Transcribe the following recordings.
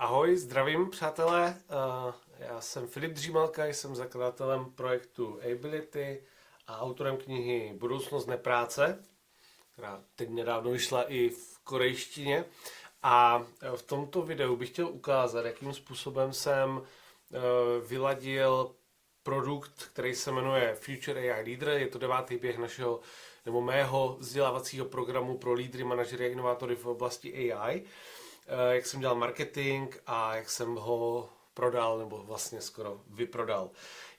Ahoj, zdravím přátelé, já jsem Filip Dřímalka, jsem zakladatelem projektu Ability a autorem knihy Budoucnost nepráce, která teď nedávno vyšla i v korejštině. A v tomto videu bych chtěl ukázat, jakým způsobem jsem vyladil produkt, který se jmenuje Future AI Leader. Je to 9. běh našeho nebo mého vzdělávacího programu pro lídry, manažery a inovátory v oblasti AI. Jak jsem dělal marketing a jak jsem ho prodal, nebo vlastně skoro vyprodal.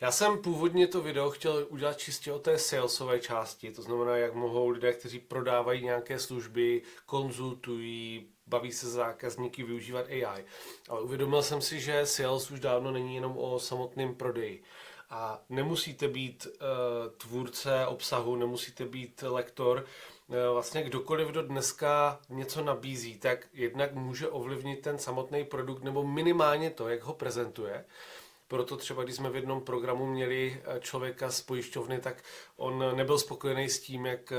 Já jsem původně to video chtěl udělat čistě o té salesové části, to znamená, jak mohou lidé, kteří prodávají nějaké služby, konzultují, baví se zákazníky využívat AI. Ale uvědomil jsem si, že sales už dávno není jenom o samotném prodeji. A nemusíte být tvůrce obsahu, nemusíte být lektor. Vlastně kdokoliv, kdo dneska něco nabízí, tak jednak může ovlivnit ten samotný produkt nebo minimálně to, jak ho prezentuje. Proto třeba, když jsme v jednom programu měli člověka z pojišťovny, tak on nebyl spokojený s tím, jak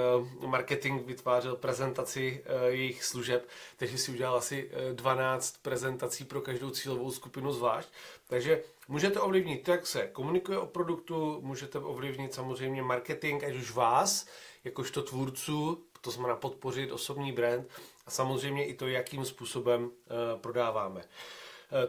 marketing vytvářel prezentaci jejich služeb, takže si udělal asi 12 prezentací pro každou cílovou skupinu zvlášť. Takže můžete ovlivnit to, jak se komunikuje o produktu, můžete ovlivnit samozřejmě marketing, ať už vás, jakožto tvůrců, to znamená podpořit osobní brand a samozřejmě i to, jakým způsobem prodáváme.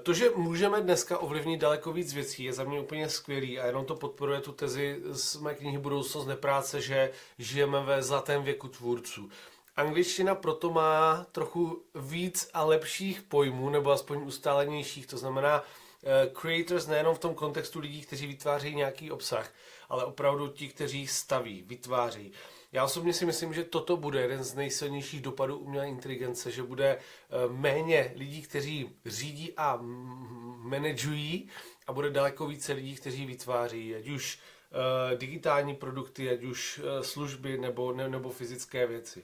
To, že můžeme dneska ovlivnit daleko víc věcí, je za mě úplně skvělý a jenom to podporuje tu tezi z mé knihy Budoucnost nepráce, že žijeme ve zlatém věku tvůrců. Angličtina proto má trochu víc a lepších pojmů, nebo aspoň ustálenějších, to znamená creators nejenom v tom kontextu lidí, kteří vytvářejí nějaký obsah, ale opravdu ti, kteří staví, vytváří. Já osobně si myslím, že toto bude jeden z nejsilnějších dopadů umělé inteligence, že bude méně lidí, kteří řídí a manažují a bude daleko více lidí, kteří vytváří, ať už digitální produkty, ať už služby nebo fyzické věci.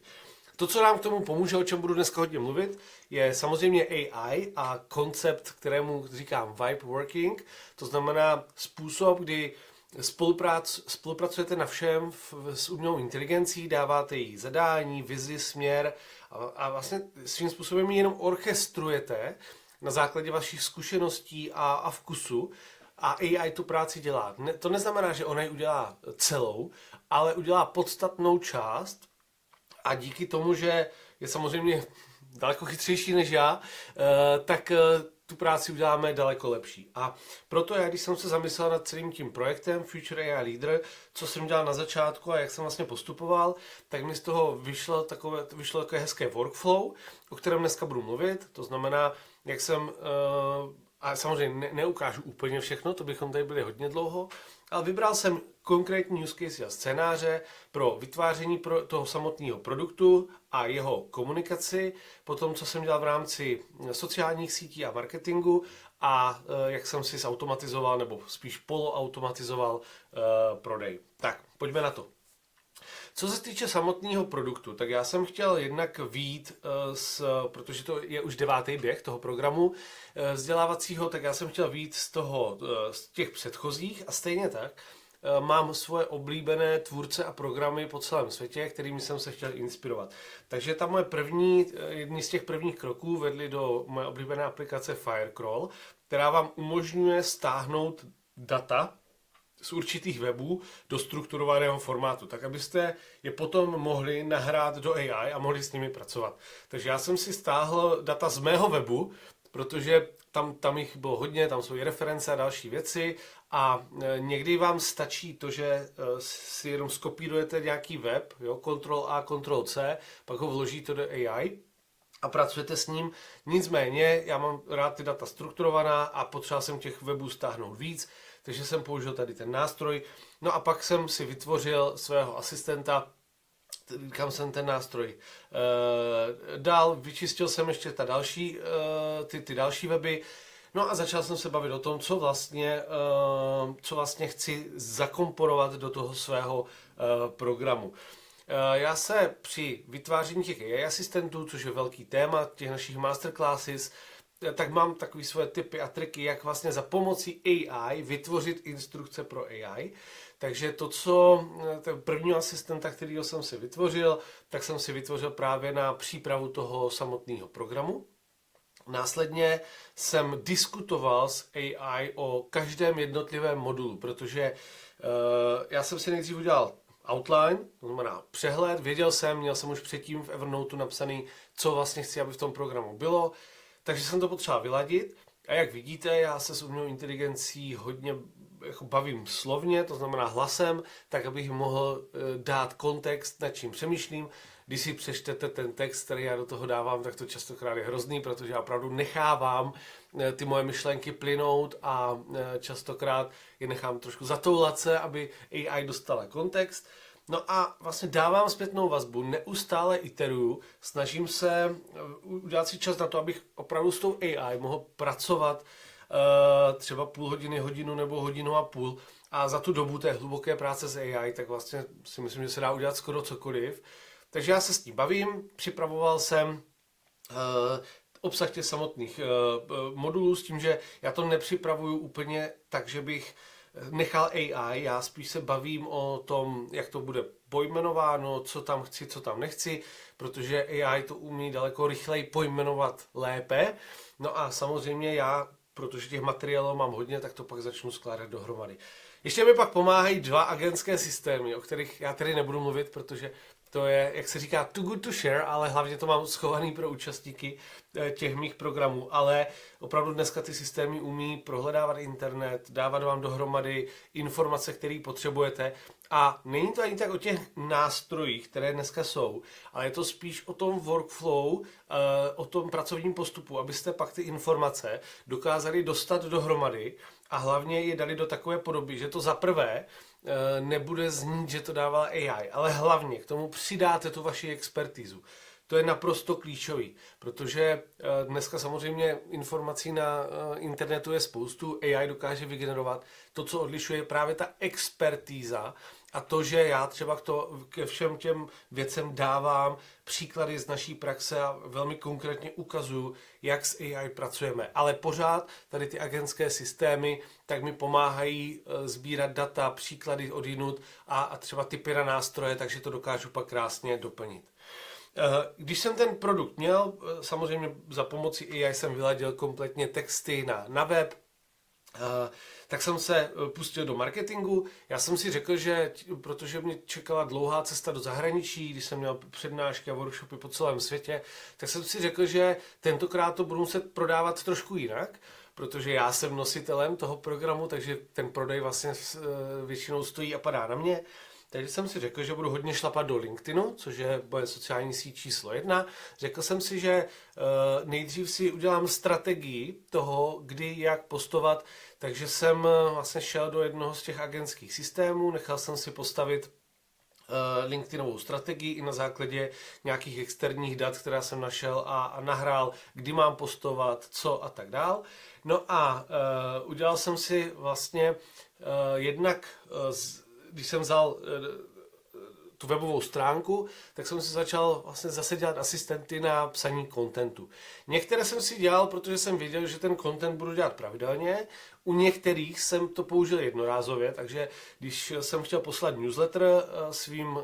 To, co nám k tomu pomůže, o čem budu dneska hodně mluvit, je samozřejmě AI a koncept, kterému říkám vibe working, to znamená způsob, kdy spolupracujete na všem s umělou inteligencí, dáváte jí zadání, vizi, směr a vlastně svým způsobem ji jenom orchestrujete na základě vašich zkušeností a vkusu a AI tu práci dělá. To neznamená, že ona ji udělá celou, ale udělá podstatnou část a díky tomu, že je samozřejmě daleko chytřejší než já, tak tu práci uděláme daleko lepší. A proto já, když jsem se zamyslel nad celým tím projektem Future AI Leader, co jsem dělal na začátku a jak jsem vlastně postupoval, tak mi z toho vyšlo takové hezké workflow, o kterém dneska budu mluvit. To znamená, jak jsem, a samozřejmě neukážu úplně všechno, to bychom tady byli hodně dlouho, ale vybral jsem konkrétní use case a scénáře pro vytváření toho samotného produktu a jeho komunikaci, potom, co jsem dělal v rámci sociálních sítí a marketingu a jak jsem si zautomatizoval, nebo spíš poloautomatizoval prodej. Tak, pojďme na to. Co se týče samotného produktu, tak já jsem chtěl jednak vyjít, protože to je už 9. běh toho programu vzdělávacího, tak já jsem chtěl vyjít z těch předchozích a stejně tak mám svoje oblíbené tvůrce a programy po celém světě, kterými jsem se chtěl inspirovat. Takže ta moje jedny z těch prvních kroků vedly do moje oblíbené aplikace Firecrawl, která vám umožňuje stáhnout data z určitých webů do strukturovaného formátu, tak abyste je potom mohli nahrát do AI a mohli s nimi pracovat. Takže já jsem si stáhl data z mého webu, protože tam jich bylo hodně, tam jsou i reference a další věci a někdy vám stačí to, že si jenom skopírujete nějaký web, jo, Ctrl+A, Ctrl+C, pak ho vložíte do AI a pracujete s ním. Nicméně já mám rád ty data strukturovaná a potřeboval jsem těch webů stáhnout víc, takže jsem použil tady ten nástroj. No a pak jsem si vytvořil svého asistenta, kam jsem ten nástroj dal, vyčistil jsem ještě ty další weby, no a začal jsem se bavit o tom, co vlastně chci zakomponovat do toho svého programu. Já se při vytváření těch AI asistentů, což je velký téma těch našich masterclasses, tak mám takové svoje tipy a triky, jak vlastně za pomocí AI vytvořit instrukce pro AI. Takže ten prvního asistenta, kterýho jsem si vytvořil, tak jsem si vytvořil právě na přípravu toho samotného programu. Následně jsem diskutoval s AI o každém jednotlivém modulu, protože já jsem si nejdřív udělal outline, to znamená přehled, měl jsem už předtím v Evernote napsaný, co vlastně chci, aby v tom programu bylo, takže jsem to potřeboval vyladit. A jak vidíte, já se s umělou inteligencí hodně jako bavím slovně, to znamená hlasem, tak abych mohl dát kontext, nad čím přemýšlím. Když si přečtete ten text, který já do toho dávám, tak to častokrát je hrozný, protože já opravdu nechávám ty moje myšlenky plynout a častokrát je nechám trošku zatoulat se, aby AI dostala kontext. No a vlastně dávám zpětnou vazbu, neustále iteruju, snažím se udělat si čas na to, abych opravdu s tou AI mohl pracovat třeba půl hodiny, hodinu nebo hodinu a půl. A za tu dobu té hluboké práce s AI, tak vlastně si myslím, že se dá udělat skoro cokoliv. Takže já se s tím bavím, připravoval jsem obsah těch samotných modulů s tím, že já to nepřipravuju úplně tak, že bych nechal AI, já spíš se bavím o tom, jak to bude pojmenováno, co tam chci, co tam nechci, protože AI to umí daleko rychleji pojmenovat lépe. No a samozřejmě já, protože těch materiálů mám hodně, tak to pak začnu skládat dohromady. Ještě mi pak pomáhají dva agentské systémy, o kterých já tady nebudu mluvit, protože to je, jak se říká, too good to share, ale hlavně to mám schovaný pro účastníky těch mých programů. Ale opravdu dneska ty systémy umí prohledávat internet, dávat vám dohromady informace, které potřebujete. A není to ani tak o těch nástrojích, které dneska jsou, ale je to spíš o tom workflow, o tom pracovním postupu, abyste pak ty informace dokázali dostat dohromady a hlavně je dali do takové podoby, že to za prvé nebude znít, že to dával AI, ale hlavně k tomu přidáte tu vaši expertízu. To je naprosto klíčový, protože dneska samozřejmě informací na internetu je spoustu, AI dokáže vygenerovat. To, co odlišuje, je právě ta expertíza a to, že já třeba ke všem těm věcem dávám příklady z naší praxe a velmi konkrétně ukazuju, jak s AI pracujeme. Ale pořád tady ty agentské systémy tak mi pomáhají sbírat data, příklady odjinud a třeba typy na nástroje, takže to dokážu pak krásně doplnit. Když jsem ten produkt měl, samozřejmě za pomocí AI jsem vyladil kompletně texty na web, tak jsem se pustil do marketingu. Já jsem si řekl, že protože mě čekala dlouhá cesta do zahraničí, když jsem měl přednášky a workshopy po celém světě, tak jsem si řekl, že tentokrát to budu muset prodávat trošku jinak, protože já jsem nositelem toho programu, takže ten prodej vlastně většinou stojí a padá na mě. Takže jsem si řekl, že budu hodně šlapat do LinkedInu, což je moje sociální síť číslo 1. Řekl jsem si, že nejdřív si udělám strategii toho, kdy, jak postovat, takže jsem vlastně šel do jednoho z těch agentských systémů, nechal jsem si postavit LinkedInovou strategii i na základě nějakých externích dat, která jsem našel a nahrál, kdy mám postovat, co a tak dál. No a udělal jsem si vlastně jednak když jsem vzal tu webovou stránku, tak jsem si začal vlastně zase dělat asistenty na psaní contentu. Některé jsem si dělal, protože jsem věděl, že ten content budu dělat pravidelně. U některých jsem to použil jednorázově, takže když jsem chtěl poslat newsletter svým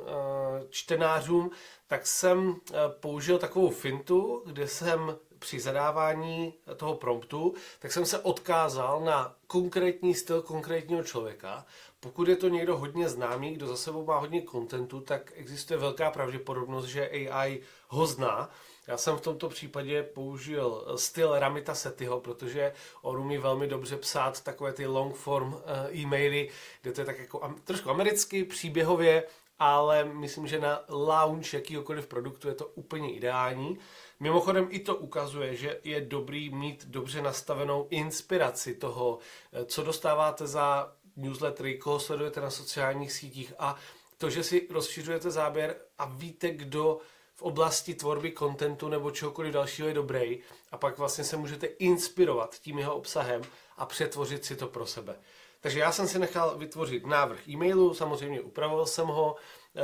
čtenářům, tak jsem použil takovou fintu, kde jsem při zadávání toho promptu, tak jsem se odkázal na konkrétní styl konkrétního člověka. Pokud je to někdo hodně známý, kdo za sebou má hodně kontentu, tak existuje velká pravděpodobnost, že AI ho zná. Já jsem v tomto případě použil styl Ramita Settyho, protože on umí velmi dobře psát takové ty long form e-maily, kde to je tak jako trošku americky, příběhově, ale myslím, že na launch jakýhokoliv produktu je to úplně ideální. Mimochodem i to ukazuje, že je dobrý mít dobře nastavenou inspiraci toho, co dostáváte za newslettery, koho sledujete na sociálních sítích a to, že si rozšiřujete záběr a víte, kdo v oblasti tvorby kontentu nebo čehokoliv dalšího je dobrý a pak vlastně se můžete inspirovat tím jeho obsahem a přetvořit si to pro sebe. Takže já jsem si nechal vytvořit návrh e-mailu, samozřejmě upravoval jsem ho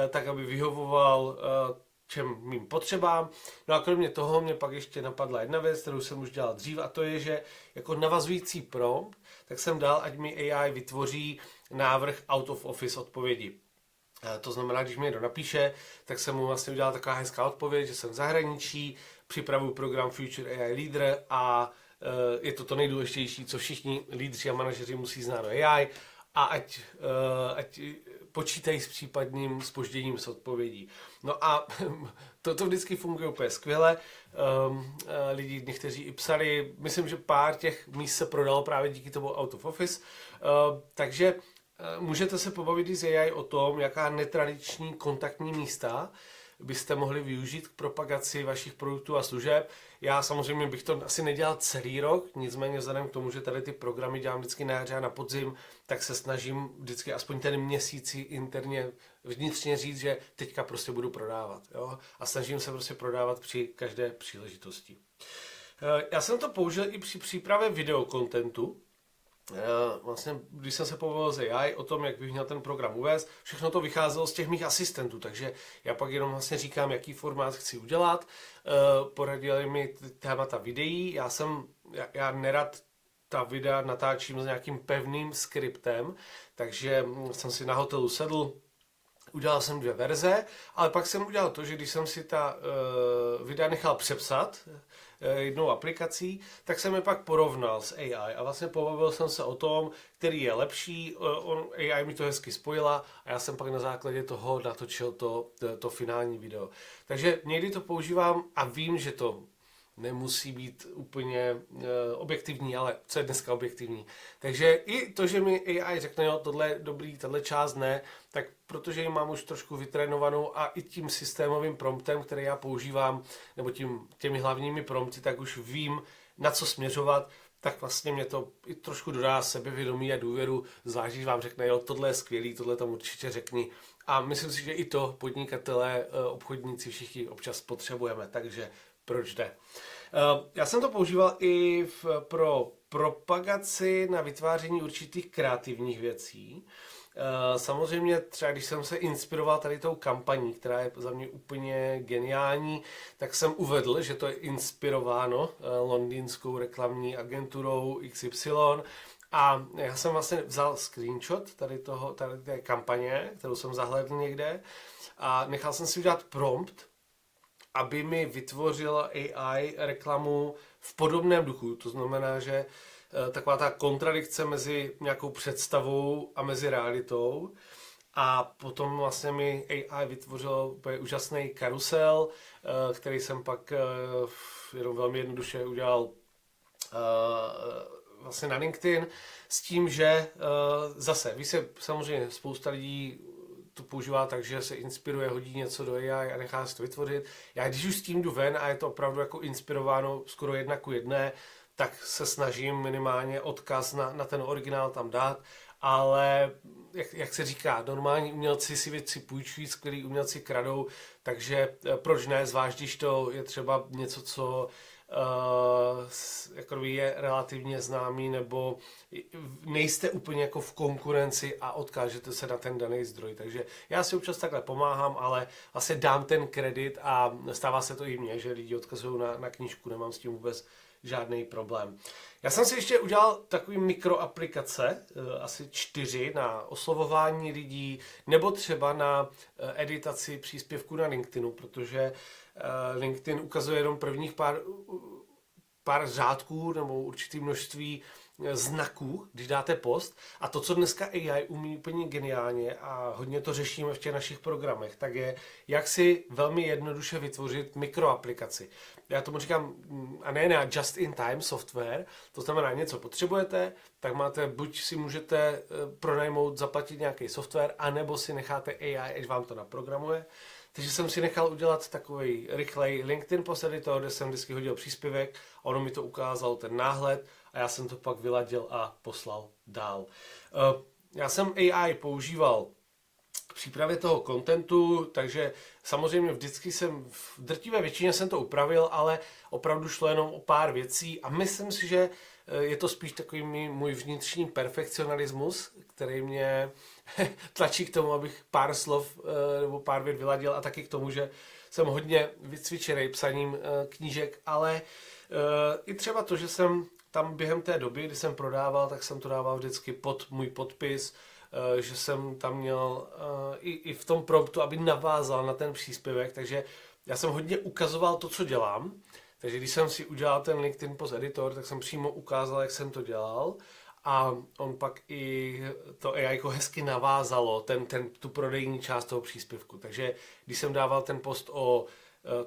tak, aby vyhovoval čem mým potřebám. No a kromě toho mě pak ještě napadla jedna věc, kterou jsem už dělal dřív, a to je, že jako navazující prompt, tak jsem dal, ať mi AI vytvoří návrh out of office odpovědi. To znamená, když mi někdo napíše, tak jsem mu vlastně udělal taková hezká odpověď, že jsem v zahraničí, připravuju program Future AI Leader a je to nejdůležitější, co všichni lídři a manažeři musí znát o AI a ať počítají s případným zpožděním s odpovědí. No a to vždycky funguje úplně skvěle. Lidi někteří i psali, myslím, že pár těch míst se prodalo právě díky tomu out of office. Takže můžete se pobavit i s AI o tom, jaká netradiční kontaktní místa byste mohli využít k propagaci vašich produktů a služeb. Já samozřejmě bych to asi nedělal celý rok, nicméně vzhledem k tomu, že tady ty programy dělám vždycky na jaře a na podzim, tak se snažím vždycky aspoň ten měsíc interně vnitřně říct, že teďka prostě budu prodávat. Jo? A snažím se prostě prodávat při každé příležitosti. Já jsem to použil i při přípravě videokontentu. Vlastně, když jsem se pobavil s AI o tom, jak bych měl ten program uvést, všechno to vycházelo z těch mých asistentů, takže já pak jenom vlastně říkám, jaký formát chci udělat, poradili mi témata videí, já nerad ta videa natáčím s nějakým pevným skriptem, takže jsem si na hotelu sedl, udělal jsem 2 verze, ale pak jsem udělal to, že když jsem si ta videa nechal přepsat jednou aplikací, tak jsem je pak porovnal s AI a vlastně pobavil jsem se o tom, který je lepší, AI mi to hezky spojila a já jsem pak na základě toho natočil to finální video. Takže někdy to používám a vím, že to nemusí být úplně objektivní, ale co je dneska objektivní. Takže i to, že mi AI řekne, jo, tohle je dobrý, tahle část ne, tak protože ji mám už trošku vytrénovanou a i tím systémovým promptem, který já používám, nebo těmi hlavními prompty, tak už vím, na co směřovat, tak vlastně mě to i trošku dodá sebevědomí a důvěru, zvlášť, když vám řekne, jo, tohle je skvělý, tohle tam určitě řekni. A myslím si, že i to podnikatelé, obchodníci všichni občas potřebujeme, takže proč ne? Já jsem to používal i pro propagaci na vytváření určitých kreativních věcí. Samozřejmě třeba když jsem se inspiroval tady tou kampaní, která je za mě úplně geniální, tak jsem uvedl, že to je inspirováno londýnskou reklamní agenturou XY a já jsem vlastně vzal screenshot tady té kampaně, kterou jsem zahlédl někde a nechal jsem si udělat prompt, aby mi vytvořila AI reklamu v podobném duchu. To znamená, že taková ta kontradikce mezi nějakou představou a mezi realitou. A potom vlastně mi AI vytvořil úplně úžasný karusel, který jsem pak jenom velmi jednoduše udělal vlastně na LinkedIn, s tím, že zase, ví se samozřejmě spousta lidí to používá tak, že se inspiruje, hodí něco do AI a nechá se to vytvořit. Já když už s tím jdu ven a je to opravdu jako inspirováno skoro 1:1, tak se snažím minimálně odkaz na ten originál tam dát, ale jak se říká, normální umělci si věci půjčují, skvělí umělci kradou, takže proč ne, zvlášť když to je třeba něco, co jako je relativně známý, nebo nejste úplně jako v konkurenci a odkážete se na ten daný zdroj. Takže já si občas takhle pomáhám, ale vlastně dám ten kredit a stává se to i mně, že lidi odkazují na knížku, nemám s tím vůbec žádný problém. Já jsem si ještě udělal takový mikroaplikace, asi 4 na oslovování lidí, nebo třeba na editaci příspěvků na LinkedInu, protože LinkedIn ukazuje jenom prvních pár řádků nebo určitý množství znaků, když dáte post. A to, co dneska AI umí úplně geniálně a hodně to řešíme v těch našich programech, tak je, jak si velmi jednoduše vytvořit mikroaplikaci. Já tomu říkám, a ne na just-in-time software, to znamená něco potřebujete, tak máte, buď si můžete pronajmout, zaplatit nějaký software, anebo si necháte AI, až vám to naprogramuje. Takže jsem si nechal udělat takový rychlej LinkedIn post editor, kde jsem vždycky hodil příspěvek, ono mi to ukázalo ten náhled a já jsem to pak vyladil a poslal dál. Já jsem AI používal k přípravě toho kontentu, takže samozřejmě vždycky v drtivé většině jsem to upravil, ale opravdu šlo jenom o pár věcí a myslím si, že je to spíš takový můj vnitřní perfekcionalismus, který mě tlačí k tomu, abych pár slov nebo pár vět vyladil a taky k tomu, že jsem hodně vycvičený psaním knížek, ale i třeba to, že jsem tam během té doby, kdy jsem prodával, tak jsem to dával vždycky pod můj podpis, že jsem tam měl i v tom promptu, aby navázal na ten příspěvek, takže já jsem hodně ukazoval to, co dělám, takže když jsem si udělal ten LinkedIn Post Editor, tak jsem přímo ukázal, jak jsem to dělal a on pak i to AI jako hezky navázalo, tu prodejní část toho příspěvku. Takže když jsem dával ten post o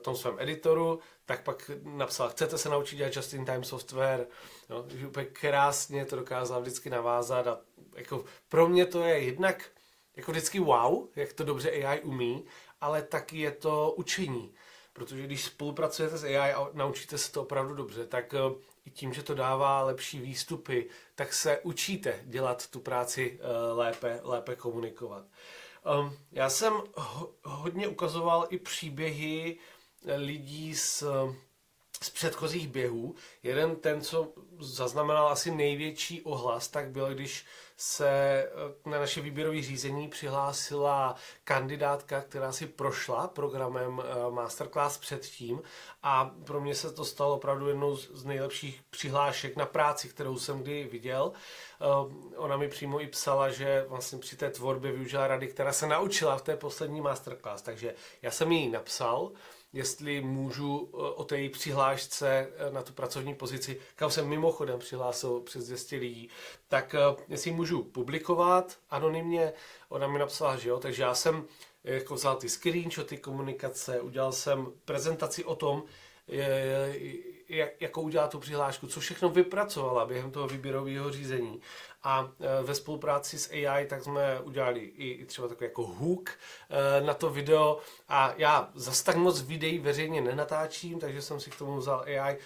tom svém editoru, tak pak napsal, chcete se naučit dělat just-in-time software, no, takže úplně krásně to dokázal vždycky navázat a jako pro mě to je jednak jako vždycky wow, jak to dobře AI umí, ale taky je to učení. Protože když spolupracujete s AI a naučíte se to opravdu dobře, tak i tím, že to dává lepší výstupy, tak se učíte dělat tu práci lépe komunikovat. Já jsem hodně ukazoval i příběhy lidí z předchozích běhů. Jeden ten, co zaznamenal asi největší ohlas, tak byl, když se na naše výběrové řízení přihlásila kandidátka, která si prošla programem Masterclass předtím a pro mě se to stalo opravdu jednou z nejlepších přihlášek na práci, kterou jsem kdy viděl. Ona mi přímo i psala, že vlastně při té tvorbě využila rady, která se naučila v té poslední Masterclass, takže já jsem jí napsal, jestli můžu o té její přihlášce na tu pracovní pozici, kam jsem mimochodem přihlásil přes 200 lidí, tak jestli můžu publikovat anonymně, ona mi napsala, že jo, takže já jsem jako vzal ty screenshoty komunikace, udělal jsem prezentaci o tom, jako udělat tu přihlášku, co všechno vypracovala během toho výběrového řízení. A ve spolupráci s AI tak jsme udělali i třeba takový jako hook na to video a já zase tak moc videí veřejně nenatáčím, takže jsem si k tomu vzal AI,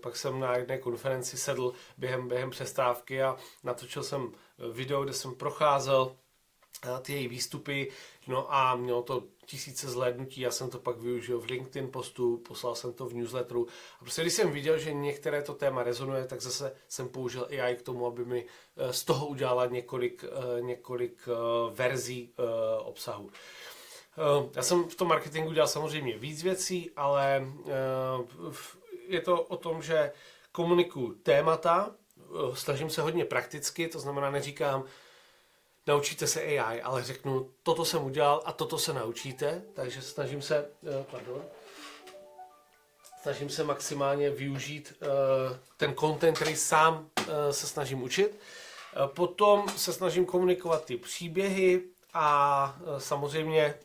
pak jsem na jedné konferenci sedl během přestávky a natočil jsem video, kde jsem procházel ty její výstupy, no a mělo to tisíce zhlédnutí, já jsem to pak využil v LinkedIn postu, poslal jsem to v newsletteru a prostě když jsem viděl, že některé to téma rezonuje, tak zase jsem použil AI k tomu, aby mi z toho udělala několik verzí obsahu. Já jsem v tom marketingu dělal samozřejmě víc věcí, ale je to o tom, že komunikuju témata, snažím se hodně prakticky, to znamená neříkám, naučíte se AI, ale řeknu, toto jsem udělal a toto se naučíte, takže snažím se maximálně využít ten content, který sám se snažím učit. Potom se snažím komunikovat ty příběhy a samozřejmě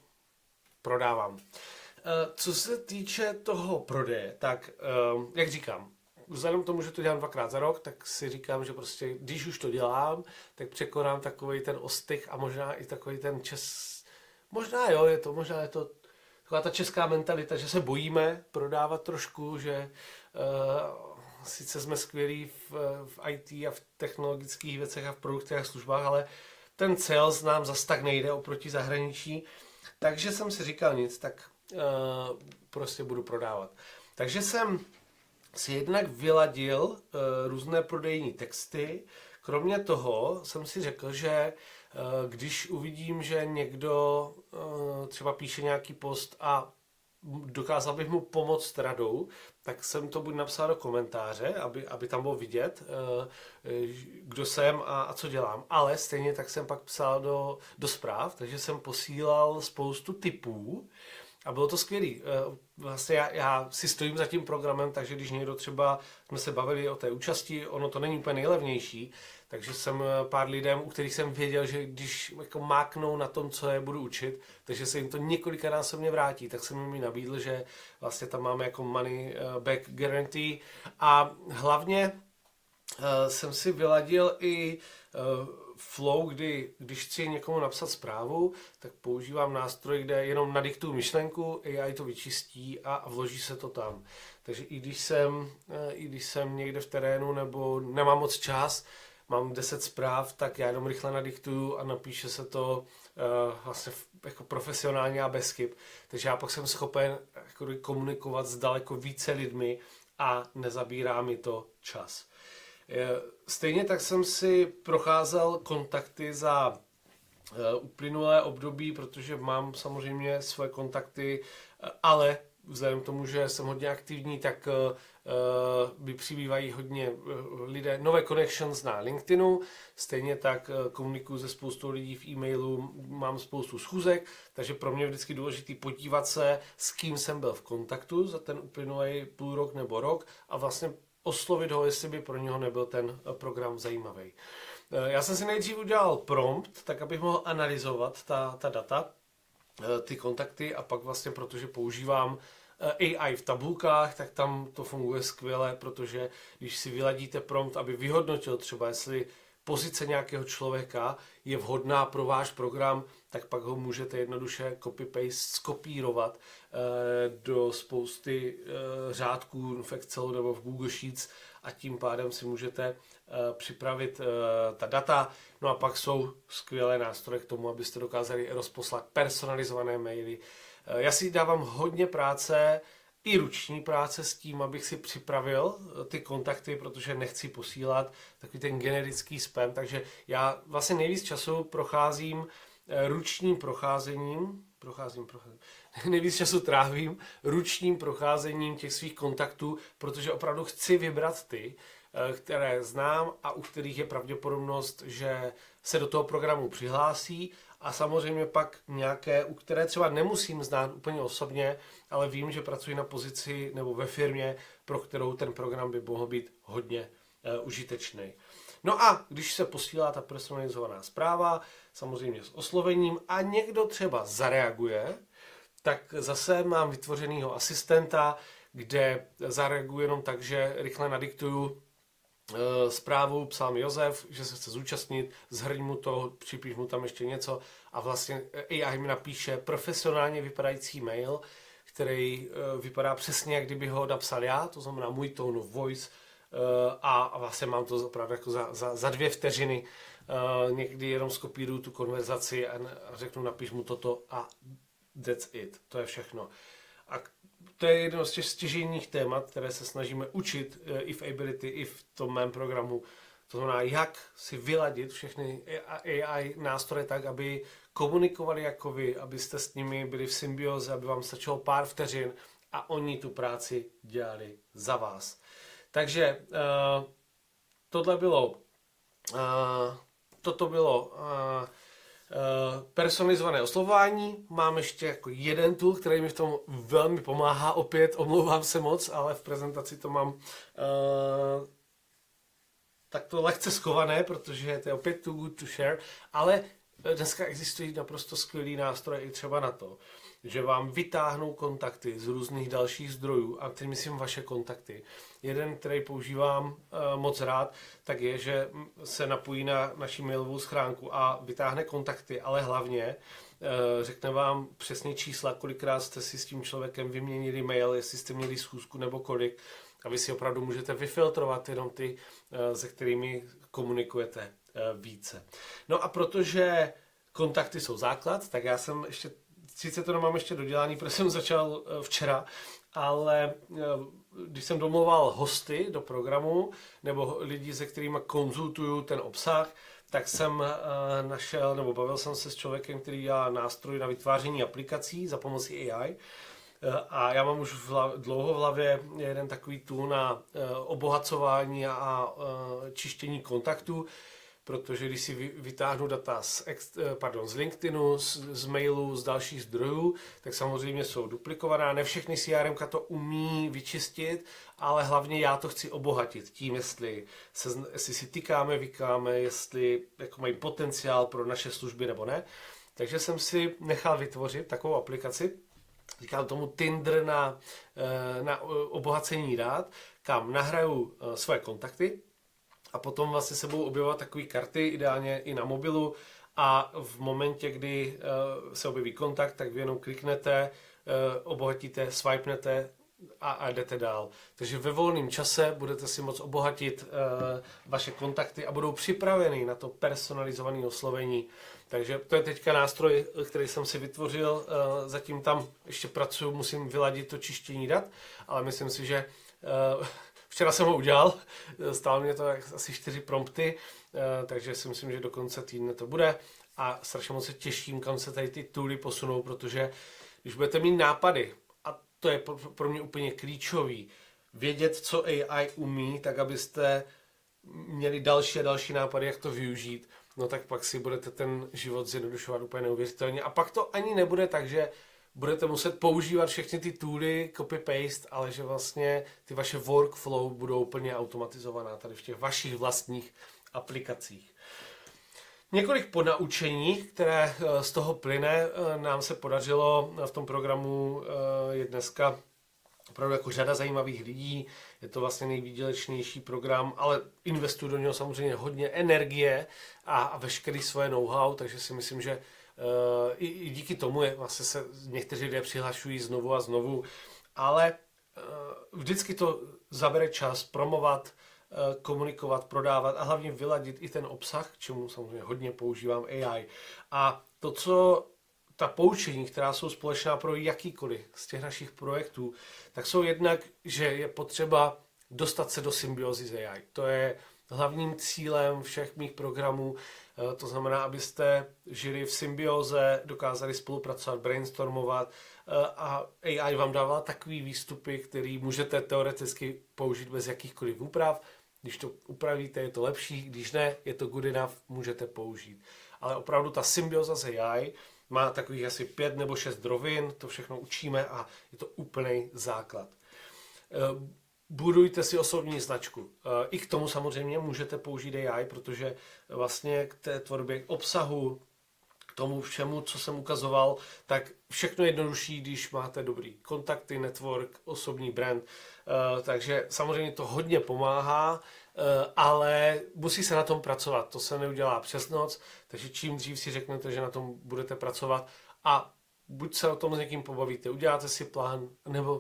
prodávám. Co se týče toho prodeje, tak jak říkám, vzhledem k tomu, že to dělám 2krát za rok, tak si říkám, že prostě, když už to dělám, tak překonám takový ten ostych a možná i takový ten možná je to taková ta česká mentalita, že se bojíme prodávat trošku, že sice jsme skvělí v IT a v technologických věcech a v produktech a službách, ale ten sales nám zas tak nejde oproti zahraničí, takže jsem si říkal nic, tak prostě budu prodávat. Takže jsem si jednak vyladil různé prodejní texty. Kromě toho jsem si řekl, že když uvidím, že někdo třeba píše nějaký post a dokázal bych mu pomoct radou, tak jsem to buď napsal do komentáře, aby tam bylo vidět, kdo jsem a co dělám. Ale stejně tak jsem pak psal do zpráv, takže jsem posílal spoustu tipů, a bylo to skvělý. Vlastně já si stojím za tím programem, takže když někdo třeba, jsme se bavili o té účasti, ono to není úplně nejlevnější, takže jsem pár lidem, u kterých jsem věděl, že když jako máknou na tom, co je budu učit, takže se jim to několikanásobně vrátí, tak jsem jim nabídl, že vlastně tam máme jako money back guarantee a hlavně jsem si vyladil i flow, když chci někomu napsat zprávu, tak používám nástroj, kde jenom nadiktuju myšlenku, AI to vyčistí a vloží se to tam. Takže i když jsem někde v terénu nebo nemám moc čas, mám 10 zpráv, tak já jenom rychle nadiktuju a napíše se to vlastně jako profesionálně a bez chyb. Takže já pak jsem schopen jako komunikovat s daleko více lidmi a nezabírá mi to čas. Stejně tak jsem si procházel kontakty za uplynulé období, protože mám samozřejmě svoje kontakty, ale vzhledem k tomu, že jsem hodně aktivní, tak mi přibývají hodně lidé, nové connections na LinkedInu, stejně tak komunikuju se spoustou lidí v e-mailu, mám spoustu schůzek, takže pro mě je vždycky důležité podívat se, s kým jsem byl v kontaktu za ten uplynulý půl rok nebo rok a vlastně oslovit ho, jestli by pro něho nebyl ten program zajímavý. Já jsem si nejdřív udělal prompt, tak abych mohl analyzovat ta data, ty kontakty a pak vlastně, protože používám AI v tabulkách, tak tam to funguje skvěle, protože když si vyladíte prompt, aby vyhodnotil třeba, jestli pozice nějakého člověka je vhodná pro váš program, tak pak ho můžete jednoduše copy-paste skopírovat do spousty řádků v Excelu nebo v Google Sheets a tím pádem si můžete připravit ta data. No a pak jsou skvělé nástroje k tomu, abyste dokázali rozposlat personalizované maily. Já si dávám hodně práce, i ruční práce s tím, abych si připravil ty kontakty, protože nechci posílat takový ten generický spam, takže já vlastně nejvíc času procházím ručním procházením, nejvíc času trávím ručním procházením těch svých kontaktů, protože opravdu chci vybrat ty, které znám a u kterých je pravděpodobnost, že se do toho programu přihlásí a samozřejmě pak nějaké, u které třeba nemusím znát úplně osobně, ale vím, že pracuji na pozici nebo ve firmě, pro kterou ten program by mohl být hodně užitečný. No a když se posílá ta personalizovaná zpráva, samozřejmě s oslovením a někdo třeba zareaguje, tak zase mám vytvořenýho asistenta, kde zareaguji jenom tak, že rychle nadiktuju zprávu, psal mi Josef, že se chce zúčastnit, zhrň mu to, připíš mu tam ještě něco a vlastně AI mi napíše profesionálně vypadající mail, který vypadá přesně, jak kdyby ho napsal já, to znamená můj tone of voice a vlastně mám to opravdu jako za 2 vteřiny. Někdy jenom skopíruju tu konverzaci a řeknu, napiš mu toto a that's it, to je všechno. A to je jedno z těch stěžejních témat, které se snažíme učit i v Ability, i v tom mém programu. To znamená, jak si vyladit všechny AI nástroje tak, aby komunikovali jako vy, abyste s nimi byli v symbioze, aby vám stačilo pár vteřin a oni tu práci dělali za vás. Takže toto bylo personalizované oslovování. Mám ještě jako jeden tool, který mi v tom velmi pomáhá. Opět omlouvám se moc, ale v prezentaci to mám takto lehce schované, protože to je opět too good to share, ale dneska existují naprosto skvělý nástroje i třeba na to, že vám vytáhnou kontakty z různých dalších zdrojů, a teď myslím vaše kontakty. Jeden, který používám moc rád, tak je, že se napojí na naši mailovou schránku a vytáhne kontakty, ale hlavně řekne vám přesně čísla, kolikrát jste si s tím člověkem vyměnili mail, jestli jste měli schůzku nebo kolik, a vy si opravdu můžete vyfiltrovat jenom ty, se kterými komunikujete více. No a protože kontakty jsou základ, tak já jsem ještě, sice to nemám ještě dodělaný, protože jsem začal včera, ale když jsem domluval hosty do programu, nebo lidi, se kterými konzultuju ten obsah, tak jsem našel, nebo bavil jsem se s člověkem, který dělá nástroj na vytváření aplikací za pomocí AI. A já mám už dlouho v hlavě jeden takový tool na obohacování a čištění kontaktů, protože když si vytáhnu data z LinkedInu, z mailu, z dalších zdrojů, tak samozřejmě jsou duplikovaná. Ne všechny CRM to umí vyčistit, ale hlavně já to chci obohatit tím, jestli si tykáme, vykáme, jestli jako mají potenciál pro naše služby nebo ne. Takže jsem si nechal vytvořit takovou aplikaci, říkám tomu Tinder na obohacení dat, kam nahraju své kontakty a potom vlastně se budou objevovat takové karty, ideálně i na mobilu, a v momentě, kdy se objeví kontakt, tak vy jenom kliknete, obohatíte, swipenete a jdete dál. Takže ve volném čase budete si moct obohatit vaše kontakty a budou připraveny na to personalizované oslovení. Takže to je teďka nástroj, který jsem si vytvořil, zatím tam ještě pracuji, musím vyladit to čištění dat, ale myslím si, že včera jsem ho udělal, stálo mě to asi 4 prompty, takže si myslím, že do konce týdne to bude a strašně moc se těším, kam se tady ty tooly posunou, protože když budete mít nápady, a to je pro mě úplně klíčový. Vědět, co AI umí, tak abyste měli další a další nápady, jak to využít, no tak pak si budete ten život zjednodušovat úplně neuvěřitelně. A pak to ani nebude tak, že budete muset používat všechny ty tooly, copy-paste, ale že vlastně ty vaše workflow budou úplně automatizovaná tady v těch vašich vlastních aplikacích. Několik ponaučení, které z toho plyne, nám se podařilo v tom programu, je dneska opravdu jako řada zajímavých lidí, je to vlastně nejvýdělečnější program, ale investuju do něho samozřejmě hodně energie a veškerý svoje know-how, takže si myslím, že i díky tomu vlastně se někteří lidé přihlašují znovu a znovu, ale vždycky to zabere čas promovat, komunikovat, prodávat a hlavně vyladit i ten obsah, k čemu samozřejmě hodně používám AI. A ta poučení, která jsou společná pro jakýkoliv z těch našich projektů, tak jsou jednak, že je potřeba dostat se do symbiozy s AI. To je hlavním cílem všech mých programů. To znamená, abyste žili v symbioze, dokázali spolupracovat, brainstormovat a AI vám dává takový výstupy, který můžete teoreticky použít bez jakýchkoliv úprav. Když to upravíte, je to lepší, když ne, je to good enough, můžete použít. Ale opravdu ta symbioza s AI má takových asi 5 nebo 6 rovin, to všechno učíme a je to úplný základ. Budujte si osobní značku. I k tomu samozřejmě můžete použít AI, protože vlastně k té tvorbě obsahu, k tomu všemu, co jsem ukazoval, tak všechno je jednodušší, když máte dobrý kontakty, network, osobní brand. Takže samozřejmě to hodně pomáhá, ale musí se na tom pracovat. To se neudělá přes noc, takže čím dřív si řeknete, že na tom budete pracovat a buď se o tom s někým pobavíte, uděláte si plán, nebo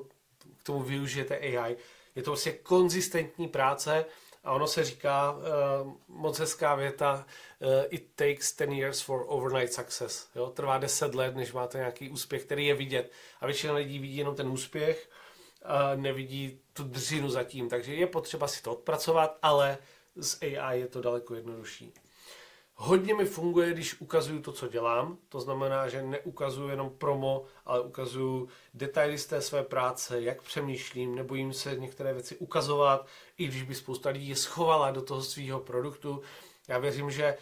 k tomu využijete AI. Je to prostě konzistentní práce a ono se říká, moc hezká věta, it takes 10 years for overnight success. Jo? Trvá 10 let, než máte nějaký úspěch, který je vidět. A většina lidí vidí jenom ten úspěch, a nevidí tu dřinu zatím. Takže je potřeba si to odpracovat, ale s AI je to daleko jednodušší. Hodně mi funguje, když ukazuju to, co dělám. To znamená, že neukazuju jenom promo, ale ukazuju detaily z té své práce, jak přemýšlím, nebojím se některé věci ukazovat, i když by spousta lidí je schovala do toho svého produktu. Já věřím, že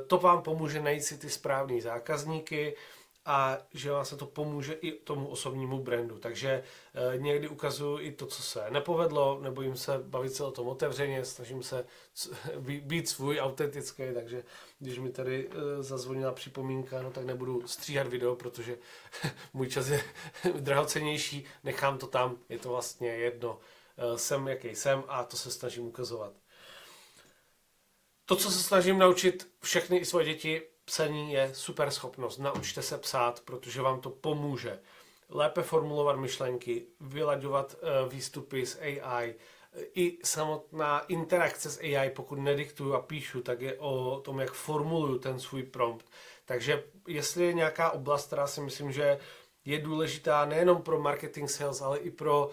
to vám pomůže najít si ty správné zákazníky a že vám se to pomůže i tomu osobnímu brandu. Takže někdy ukazuju i to, co se nepovedlo, nebojím se bavit se o tom otevřeně, snažím se být svůj, autentický, takže když mi tady zazvonila připomínka, no tak nebudu stříhat video, protože můj čas je drahocennější, nechám to tam, je to vlastně jedno. Jsem, jaký jsem a to se snažím ukazovat. To, co se snažím naučit všechny i svoje děti, psaní je super schopnost. Naučte se psát, protože vám to pomůže. Lépe formulovat myšlenky, vylaďovat výstupy s AI. I samotná interakce s AI, pokud nediktuju a píšu, tak je o tom, jak formuluju ten svůj prompt. Takže jestli je nějaká oblast, která si myslím, že je důležitá nejenom pro marketing sales, ale i pro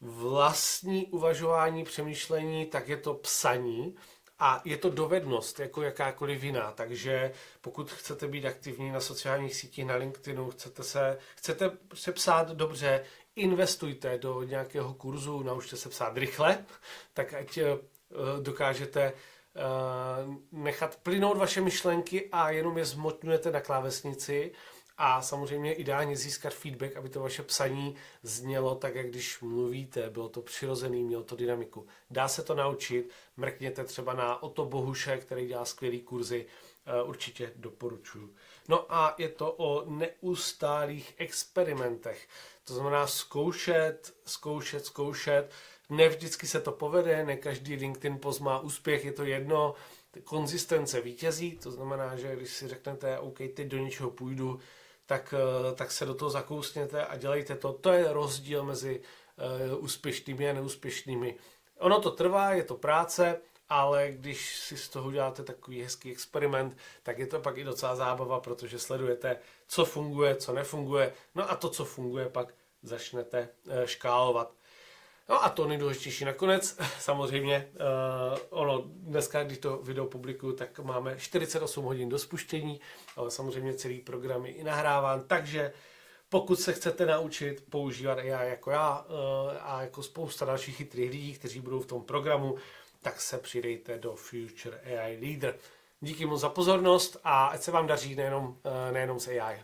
vlastní uvažování, přemýšlení, tak je to psaní. A je to dovednost, jako jakákoliv jiná, takže pokud chcete být aktivní na sociálních sítích, na LinkedInu, chcete se psát dobře, investujte do nějakého kurzu, naučte se psát rychle, tak ať dokážete nechat plynout vaše myšlenky a jenom je zmotňujete na klávesnici a samozřejmě ideálně získat feedback, aby to vaše psaní znělo tak, jak když mluvíte, bylo to přirozený, mělo to dynamiku. Dá se to naučit, mrkněte třeba na Otto Bohuše, který dělá skvělý kurzy, určitě doporučuji. No a je to o neustálých experimentech. To znamená zkoušet. Ne vždycky se to povede, ne každý LinkedIn post má úspěch, je to jedno. Konzistence vítězí, to znamená, že když si řeknete, OK, teď do něčeho půjdu, tak se do toho zakousněte a dělejte to. To je rozdíl mezi úspěšnými a neúspěšnými. Ono to trvá, je to práce, ale když si z toho děláte takový hezký experiment, tak je to pak i docela zábava, protože sledujete, co funguje, co nefunguje, no a to, co funguje, pak začnete škálovat. No a to nejdůležitější nakonec, samozřejmě, dneska, když to video publikuju, tak máme 48 hodin do spuštění, ale samozřejmě celý program je i nahráván, takže Pokud se chcete naučit používat AI jako já a jako spousta dalších chytrých lidí, kteří budou v tom programu, tak se přidejte do Future AI Leader. Díky moc za pozornost a ať se vám daří nejenom s AI.